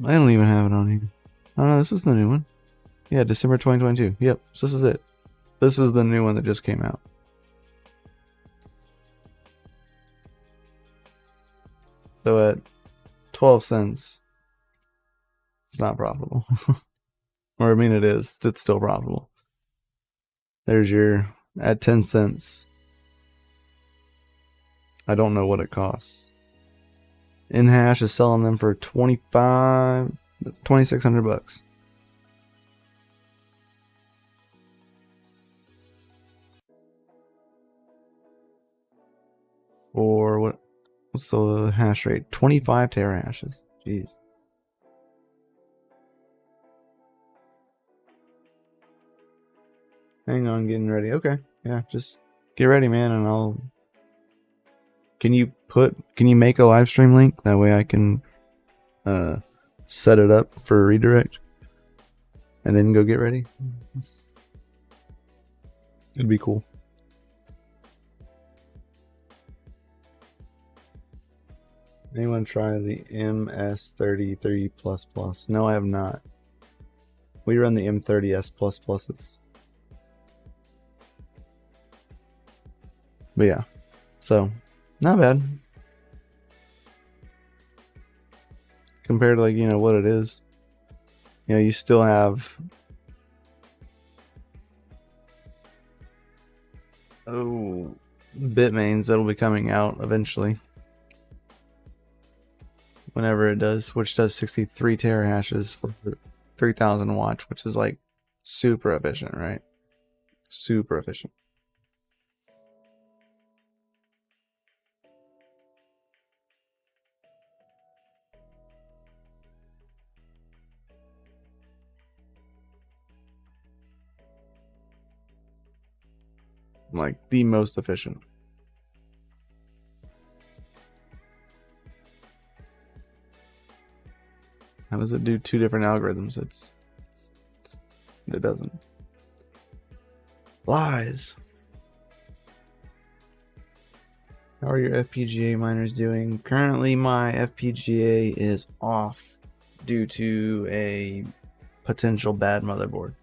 I don't even have it on here. Oh no, this is the new one. Yeah, December 2022. Yep, so this is it. This is the new one that just came out. So at 12 cents, it's not profitable. Or I mean it is. It's still profitable. There's your, at 10 cents. I don't know what it costs. InHash is selling them for $2,600. Or what's the hash rate? 25 terahashes. Jeez. Hang on, getting ready. Okay. Yeah, just get ready, man, and I'll... Can you make a live stream link? That way I can set it up for a redirect. And then go get ready. It'd be cool. Anyone try the MS33++? No, I have not. We run the M30S++s. But yeah, so not bad compared to like, you know, what it is. You know, you still have Bitmains that'll be coming out eventually. Whenever it does, which does 63 terahashes for 3000 watts, which is like super efficient, right? Super efficient. Like the most efficient. How does it do two different algorithms? It doesn't. Lies. How are your FPGA miners doing? Currently, my FPGA is off due to a potential bad motherboard.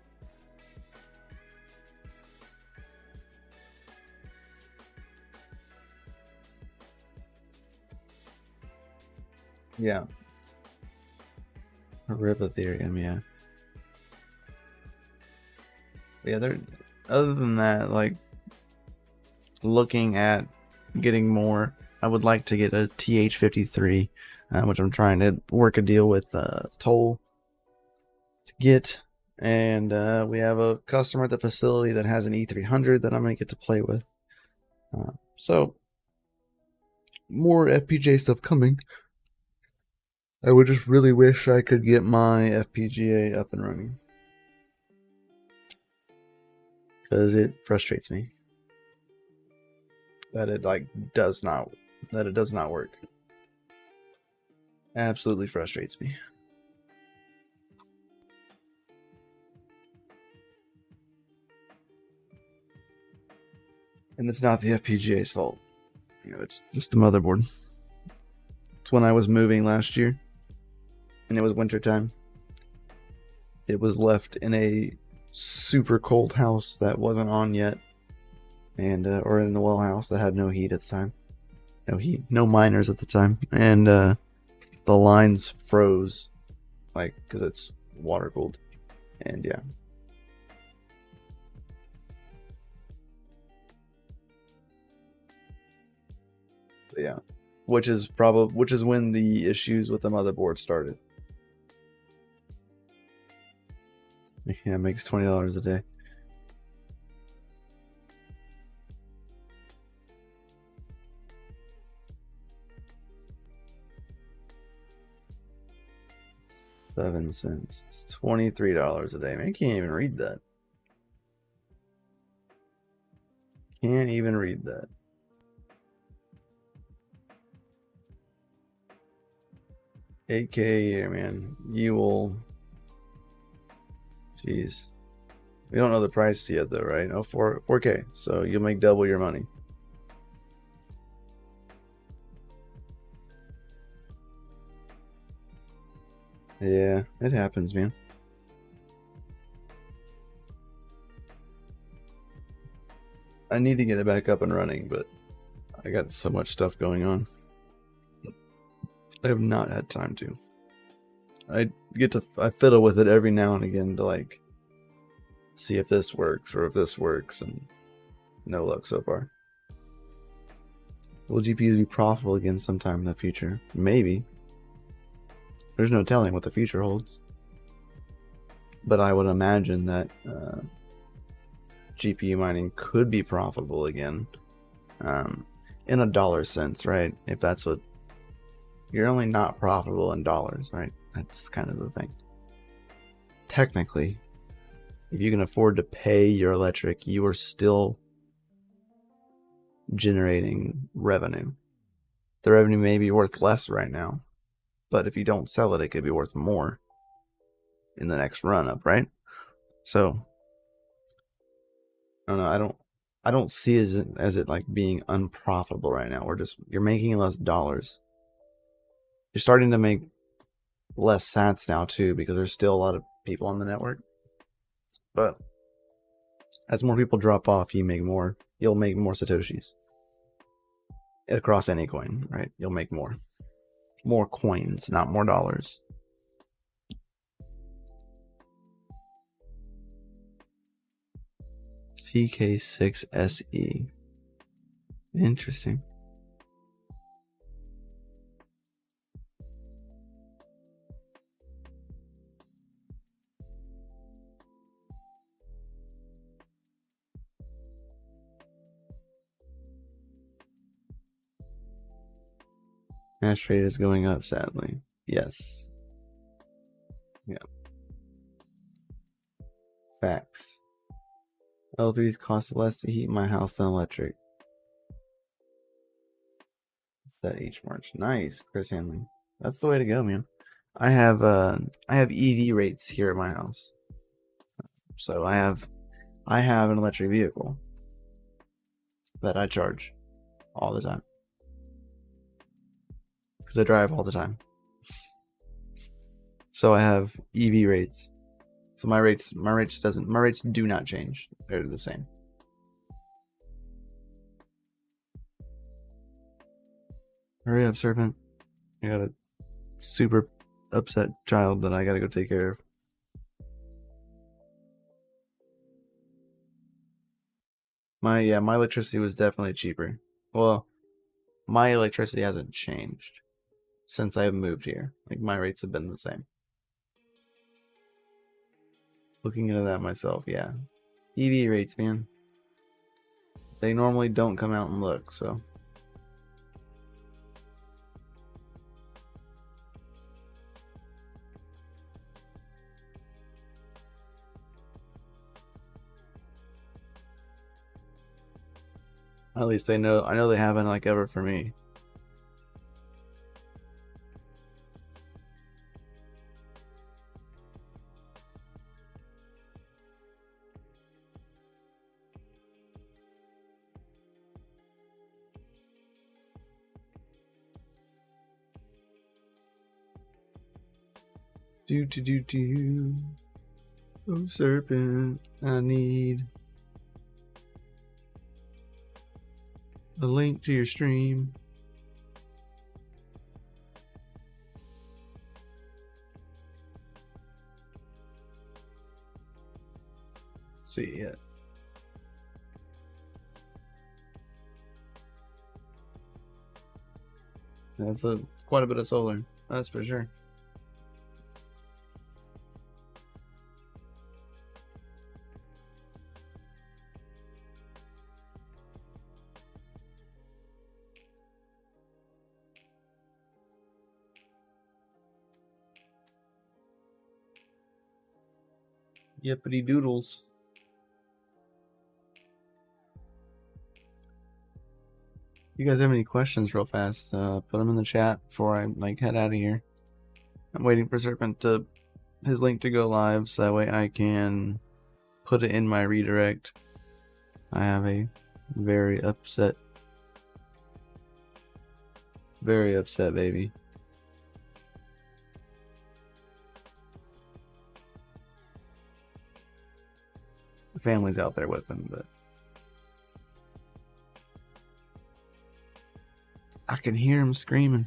Yeah. RIP Ethereum, yeah. Yeah, they're, other than that, like, looking at getting more, I would like to get a TH53, which I'm trying to work a deal with Toll to get. And we have a customer at the facility that has an E300 that I'm going to get to play with. So, more FPGA stuff coming. I would just really wish I could get my FPGA up and running, because it frustrates me that it does not work. Absolutely frustrates me. And it's not the FPGA's fault. You know, it's just the motherboard. It's when I was moving last year and it was wintertime. It was left in a super cold house that wasn't on yet, and or in the well house that had no heat at the time. No heat, no miners at the time, and the lines froze, like, because it's water cooled, and yeah. But yeah, which is when the issues with the motherboard started. Yeah, it makes $20 a day. $0.07. It's $23 a day. Man, I can't even read that. Can't even read that. $8K a year, man. You will. Jeez. We don't know the price yet, though, right? Oh, 4K. So you'll make double your money. Yeah, it happens, man. I need to get it back up and running, but I got so much stuff going on. I have not had time to. I fiddle with it every now and again to like see if this works or if this works, and no luck so far. Will GPUs be profitable again sometime in the future? Maybe. There's no telling what the future holds. But I would imagine that GPU mining could be profitable again, in a dollar sense, right? If that's what you're only not profitable in dollars, right? That's kind of the thing. Technically, if you can afford to pay your electric, you are still generating revenue. The revenue may be worth less right now, but if you don't sell it, it could be worth more in the next run up, right? So I don't know. I don't see as it like being unprofitable right now. You're making less dollars. You're starting to make less sats now too, because there's still a lot of people on the network. But as more people drop off, you'll make more satoshis. across any coin, right? You'll make more coins, not more dollars. CK6SE. Interesting. Hash rate is going up, sadly. Yes. Yeah. Facts. L3s cost less to heat my house than electric. What's that H March? Nice, Chris Hanley. That's the way to go, man. I have EV rates here at my house. So I have an electric vehicle that I charge all the time. Because I drive all the time. So I have EV rates. So my rates do not change. They're the same. Hurry up, Serpent. I got a super upset child that I gotta go take care of. My electricity was definitely cheaper. Well, my electricity hasn't changed since I've moved here. Like, my rates have been the same. Looking into that myself, yeah. EV rates, man. They normally don't come out and look, so. At least I know they haven't, like, ever for me. Do. Oh, Serpent, I need a link to your stream. See it. That's quite a bit of solar. That's for sure. Yippity doodles. You guys have any questions real fast, put them in the chat before I head out of here. I'm waiting for Serpent to his link to go live so that way I can put it in my redirect. I have a very upset baby. The family's out there with him, but I can hear him screaming.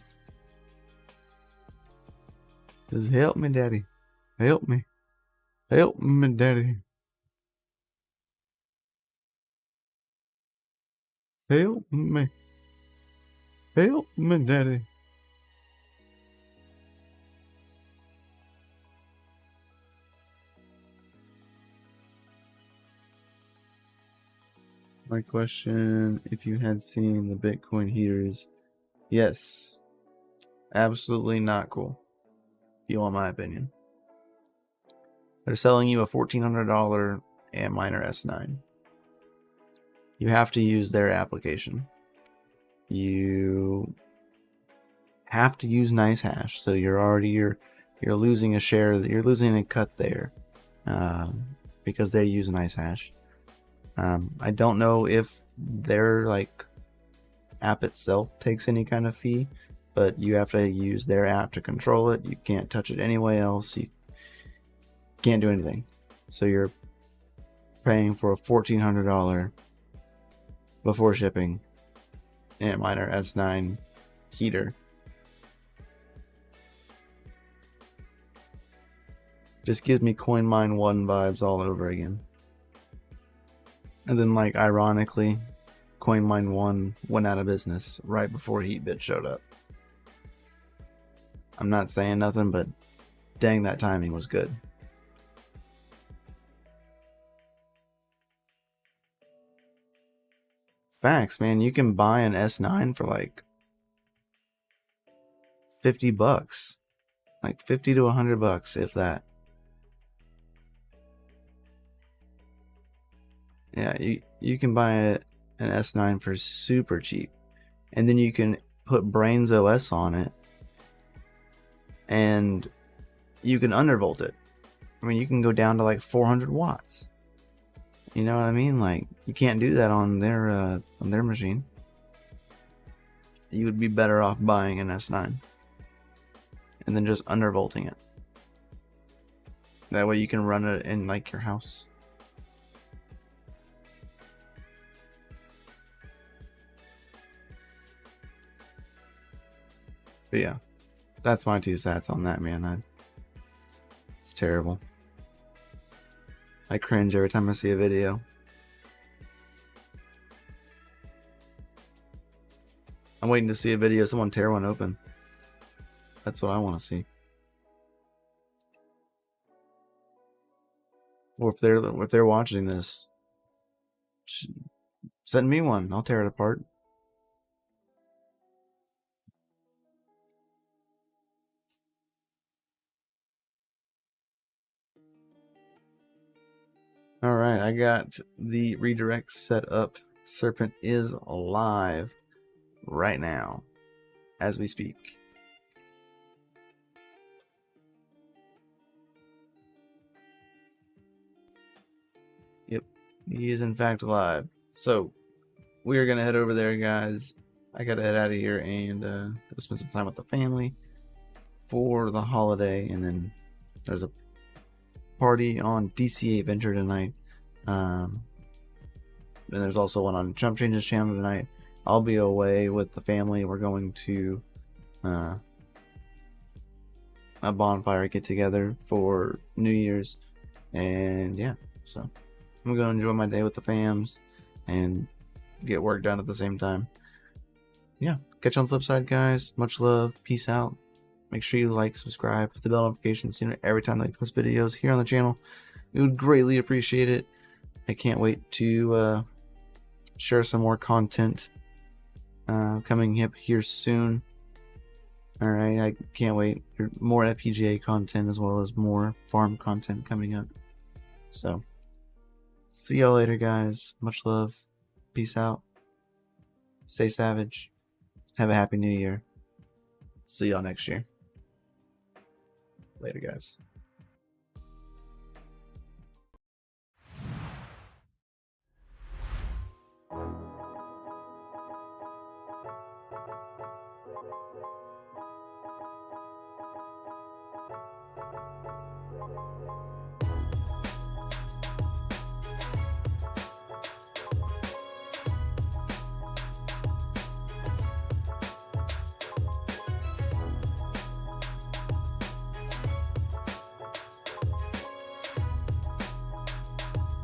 He says, "Help me, Daddy. Help me. Help me, Daddy. Help me. Help me, Daddy." My question, if you had seen the Bitcoin heaters, yes. Absolutely not cool. If you want my opinion. They're selling you a $1,400 Antminer S9. You have to use their application. You have to use nice hash, so you're losing a share. You're losing a cut there, because they use nice hash. I don't know if their app itself takes any kind of fee, but you have to use their app to control it. You can't touch it anyway else. You can't do anything. So you're paying for a $1,400 before shipping DCAminer S9 heater. Just gives me CoinMine 1 vibes all over again. And then, like, ironically, CoinMine 1 went out of business right before Heatbit showed up. I'm not saying nothing, but dang, that timing was good. Facts, man. You can buy an S9 for like $50. Like 50 to $100, if that. Yeah, you can buy an S9 for super cheap. And then you can put Brains OS on it. And you can undervolt it. I mean, you can go down to like 400 watts. You know what I mean? Like, you can't do that on their machine. You would be better off buying an S9 and then just undervolting it. That way you can run it in like your house. But yeah, that's my 2 cents on that, man. It's terrible. I cringe every time I see a video. I'm waiting to see a video of someone tear one open. That's what I want to see. Or if they're watching this, send me one. I'll tear it apart. Alright, I got the redirect set up. Serpent is live right now as we speak. Yep, he is in fact live. So we are gonna head over there, guys. I gotta head out of here and go spend some time with the family for the holiday, and then there's a party on DCA Adventure tonight. And there's also one on Jump Change's channel tonight. I'll be away with the family. We're going to a bonfire get together for New Year's, and yeah, so I'm gonna enjoy my day with the fams and get work done at the same time. Yeah, catch you on the flip side, guys. Much love, peace out. Make sure you like, subscribe, hit the bell notifications, you know, every time I post videos here on the channel. We would greatly appreciate it. I can't wait to share some more content coming up here soon. Alright, I can't wait. There's more FPGA content as well as more farm content coming up. So, see y'all later, guys. Much love. Peace out. Stay savage. Have a happy new year. See y'all next year. Later, guys.